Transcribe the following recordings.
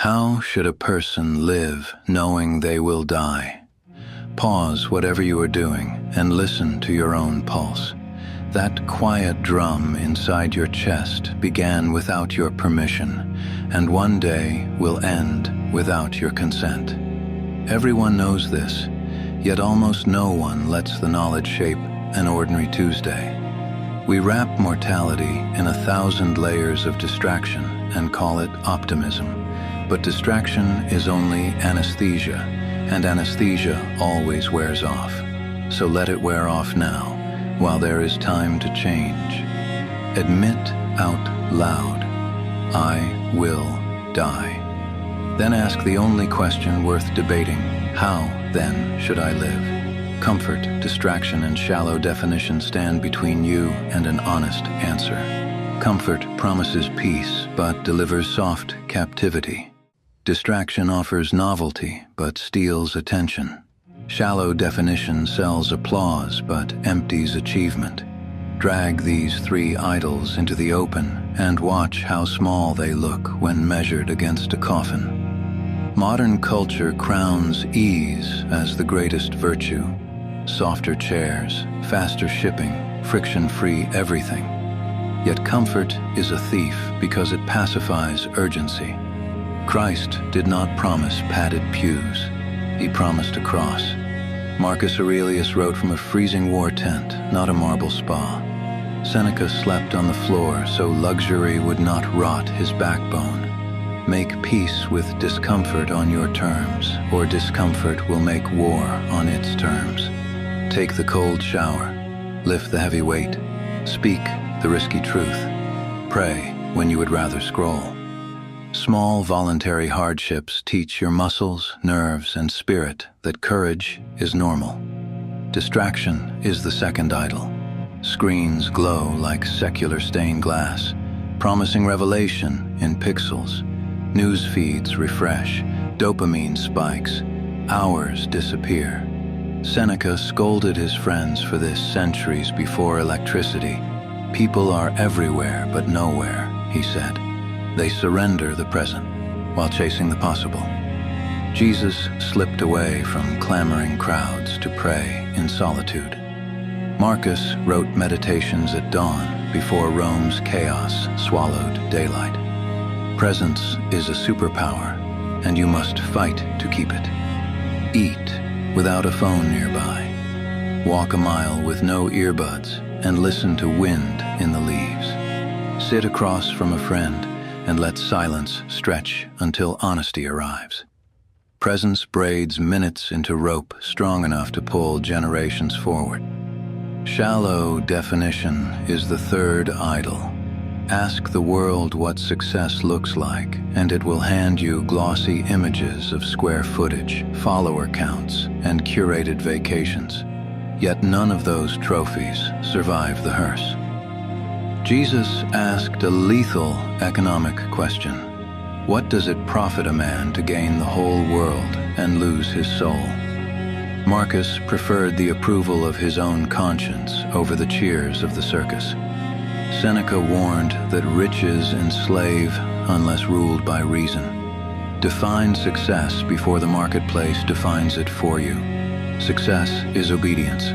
How should a person live knowing they will die? Pause whatever you are doing and listen to your own pulse. That quiet drum inside your chest began without your permission, and one day will end without your consent. Everyone knows this, yet almost no one lets the knowledge shape an ordinary Tuesday. We wrap mortality in 1,000 layers of distraction and call it optimism. But distraction is only anesthesia, and anesthesia always wears off. So let it wear off now, while there is time to change. Admit out loud, I will die. Then ask the only question worth debating, how, then, should I live? Comfort, distraction, and shallow definition stand between you and an honest answer. Comfort promises peace, but delivers soft captivity. Distraction offers novelty, but steals attention. Shallow definition sells applause, but empties achievement. Drag these three idols into the open and watch how small they look when measured against a coffin. Modern culture crowns ease as the greatest virtue. Softer chairs, faster shipping, friction-free everything. Yet comfort is a thief because it pacifies urgency. Christ did not promise padded pews. He promised a cross. Marcus Aurelius wrote from a freezing war tent, not a marble spa. Seneca slept on the floor so luxury would not rot his backbone. Make peace with discomfort on your terms, or discomfort will make war on its terms. Take the cold shower, lift the heavy weight, speak the risky truth, pray when you would rather scroll. Small voluntary hardships teach your muscles, nerves, and spirit that courage is normal. Distraction is the second idol. Screens glow like secular stained glass, promising revelation in pixels. News feeds refresh, dopamine spikes, hours disappear. Seneca scolded his friends for this centuries before electricity. People are everywhere but nowhere, he said. They surrender the present while chasing the possible. Jesus slipped away from clamoring crowds to pray in solitude. Marcus wrote meditations at dawn before Rome's chaos swallowed daylight. Presence is a superpower, and you must fight to keep it. Eat without a phone nearby. Walk a mile with no earbuds and listen to wind in the leaves. Sit across from a friend and let silence stretch until honesty arrives. Presence braids minutes into rope strong enough to pull generations forward. Shallow definition is the third idol. Ask the world what success looks like, and it will hand you glossy images of square footage, follower counts, and curated vacations. Yet none of those trophies survive the hearse. Jesus asked a lethal economic question. What does it profit a man to gain the whole world and lose his soul? Marcus preferred the approval of his own conscience over the cheers of the circus. Seneca warned that riches enslave unless ruled by reason. Define success before the marketplace defines it for you. Success is obedience,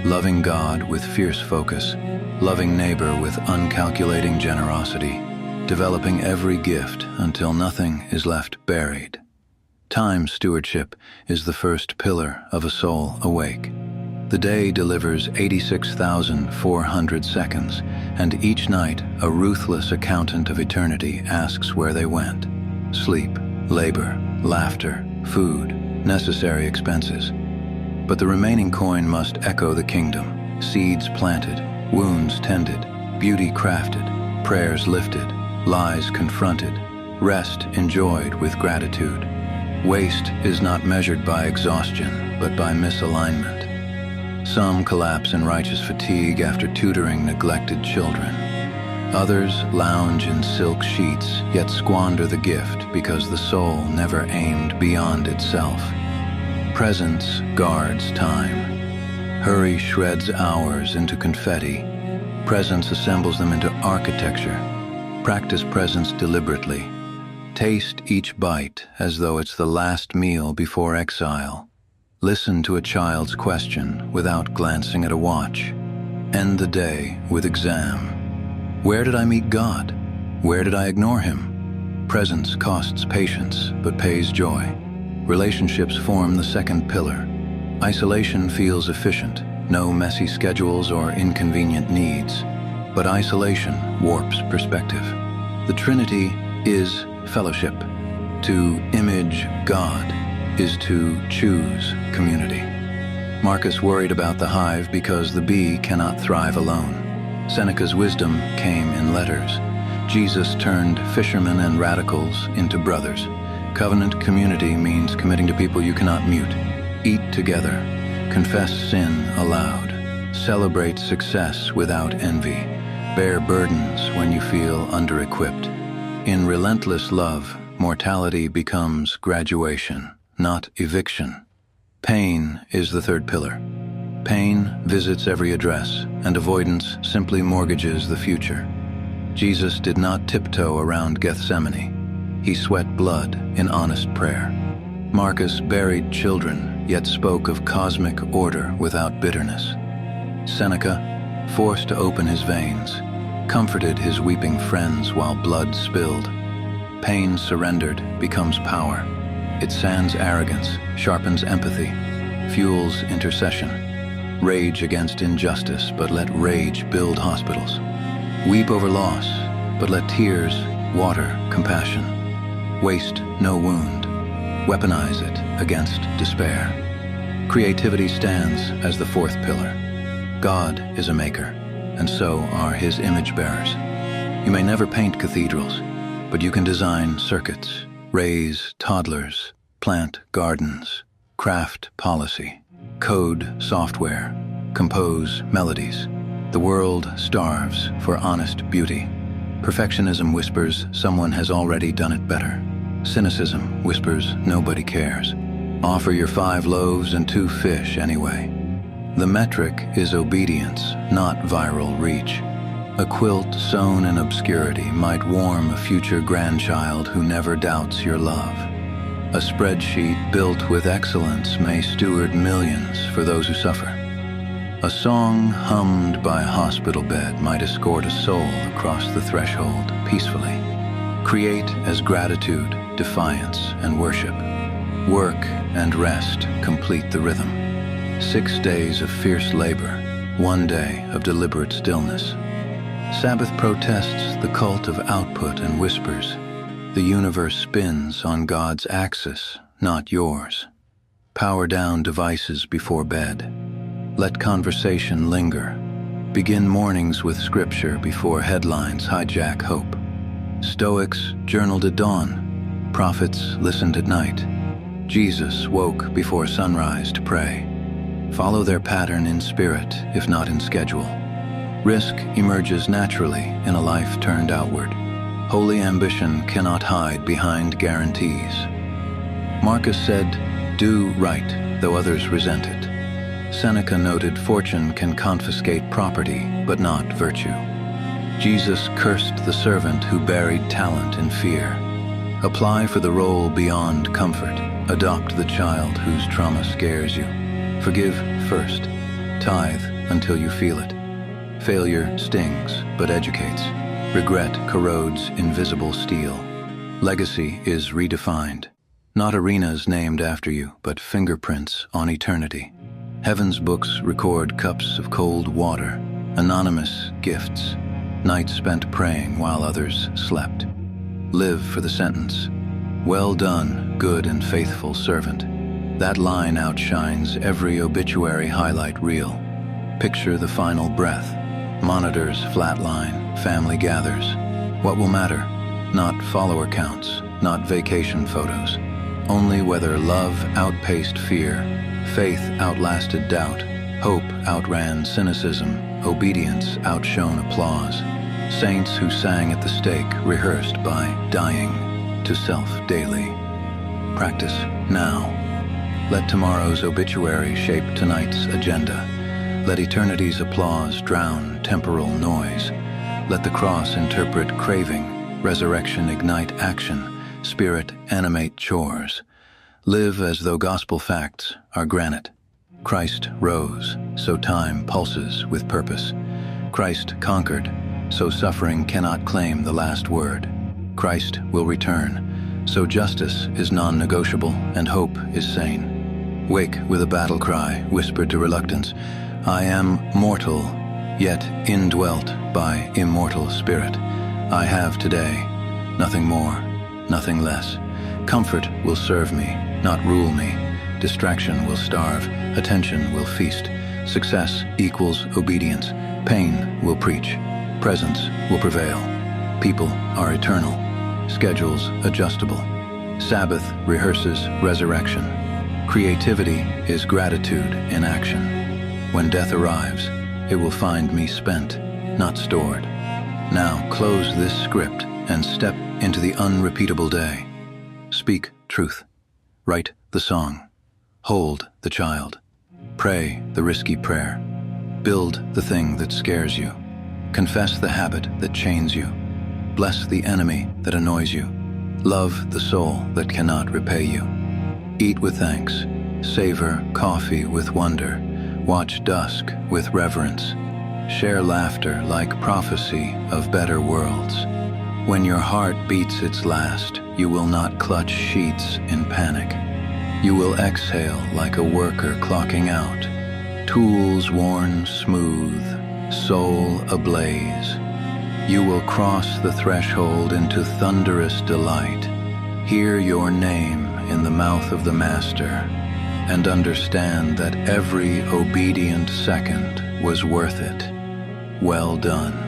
loving God with fierce focus, loving neighbor with uncalculating generosity, developing every gift until nothing is left buried. Time stewardship is the first pillar of a soul awake. The day delivers 86,400 seconds, and each night a ruthless accountant of eternity asks where they went. Sleep, labor, laughter, food, necessary expenses. But the remaining coin must echo the kingdom, seeds planted, wounds tended, beauty crafted, prayers lifted, lies confronted, rest enjoyed with gratitude. Waste is not measured by exhaustion, but by misalignment. Some collapse in righteous fatigue after tutoring neglected children. Others lounge in silk sheets, yet squander the gift because the soul never aimed beyond itself. Presence guards time. Hurry shreds hours into confetti. Presence assembles them into architecture. Practice presence deliberately. Taste each bite as though it's the last meal before exile. Listen to a child's question without glancing at a watch. End the day with exam. Where did I meet God? Where did I ignore him? Presence costs patience, but pays joy. Relationships form the second pillar. Isolation feels efficient, no messy schedules or inconvenient needs. But isolation warps perspective. The Trinity is fellowship. To image God is to choose community. Marcus worried about the hive because the bee cannot thrive alone. Seneca's wisdom came in letters. Jesus turned fishermen and radicals into brothers. Covenant community means committing to people you cannot mute. Eat together. Confess sin aloud. Celebrate success without envy. Bear burdens when you feel under-equipped. In relentless love, mortality becomes graduation, not eviction. Pain is the third pillar. Pain visits every address, and avoidance simply mortgages the future. Jesus did not tiptoe around Gethsemane. He sweat blood in honest prayer. Marcus buried children, yet spoke of cosmic order without bitterness. Seneca, forced to open his veins, comforted his weeping friends while blood spilled. Pain surrendered becomes power. It sands arrogance, sharpens empathy, fuels intercession. Rage against injustice, but let rage build hospitals. Weep over loss, but let tears water compassion. Waste no wound. Weaponize it against despair. Creativity stands as the fourth pillar. God is a maker, and so are his image bearers. You may never paint cathedrals, but you can design circuits, raise toddlers, plant gardens, craft policy, code software, compose melodies. The world starves for honest beauty. Perfectionism whispers someone has already done it better. Cynicism whispers nobody cares. Offer your 5 loaves and 2 fish anyway. The metric is obedience, not viral reach. A quilt sewn in obscurity might warm a future grandchild who never doubts your love. A spreadsheet built with excellence may steward millions for those who suffer. A song hummed by a hospital bed might escort a soul across the threshold peacefully. Create as gratitude, defiance, and worship. Work and rest complete the rhythm. 6 days of fierce labor, 1 day of deliberate stillness. Sabbath protests the cult of output and whispers. The universe spins on God's axis, not yours. Power down devices before bed. Let conversation linger. Begin mornings with scripture before headlines hijack hope. Stoics journaled at dawn. Prophets listened at night. Jesus woke before sunrise to pray. Follow their pattern in spirit, if not in schedule. Risk emerges naturally in a life turned outward. Holy ambition cannot hide behind guarantees. Marcus said, "Do right, though others resent it." Seneca noted fortune can confiscate property, but not virtue. Jesus cursed the servant who buried talent in fear. Apply for the role beyond comfort. Adopt the child whose trauma scares you. Forgive first. Tithe until you feel it. Failure stings, but educates. Regret corrodes invisible steel. Legacy is redefined. Not arenas named after you, but fingerprints on eternity. Heaven's books record cups of cold water, anonymous gifts, nights spent praying while others slept. Live for the sentence. Well done, good and faithful servant. That line outshines every obituary highlight reel. Picture the final breath. Monitors flatline, family gathers. What will matter? Not follower counts, not vacation photos. Only whether love outpaced fear, faith outlasted doubt, hope outran cynicism, obedience outshone applause. Saints who sang at the stake rehearsed by dying to self daily. Practice now. Let tomorrow's obituary shape tonight's agenda. Let eternity's applause drown temporal noise. Let the cross interpret craving, resurrection ignite action, spirit animate chores. Live as though gospel facts are granite. Christ rose, so time pulses with purpose. Christ conquered, so suffering cannot claim the last word. Christ will return, so justice is non-negotiable and hope is sane. Wake with a battle cry, whispered to reluctance. I am mortal, yet indwelt by immortal spirit. I have today, nothing more, nothing less. Comfort will serve me, not rule me. Distraction will starve, attention will feast. Success equals obedience. Pain will preach. Presence will prevail. People are eternal. Schedules adjustable. Sabbath rehearses resurrection. Creativity is gratitude in action. When death arrives, it will find me spent, not stored. Now close this script and step into the unrepeatable day. Speak truth. Write the song. Hold the child. Pray the risky prayer. Build the thing that scares you. Confess the habit that chains you. Bless the enemy that annoys you. Love the soul that cannot repay you. Eat with thanks. Savor coffee with wonder. Watch dusk with reverence. Share laughter like prophecy of better worlds. When your heart beats its last, you will not clutch sheets in panic. You will exhale like a worker clocking out. Tools worn smooth, soul ablaze. You will cross the threshold into thunderous delight. Hear your name in the mouth of the Master, and understand that every obedient second was worth it. Well done.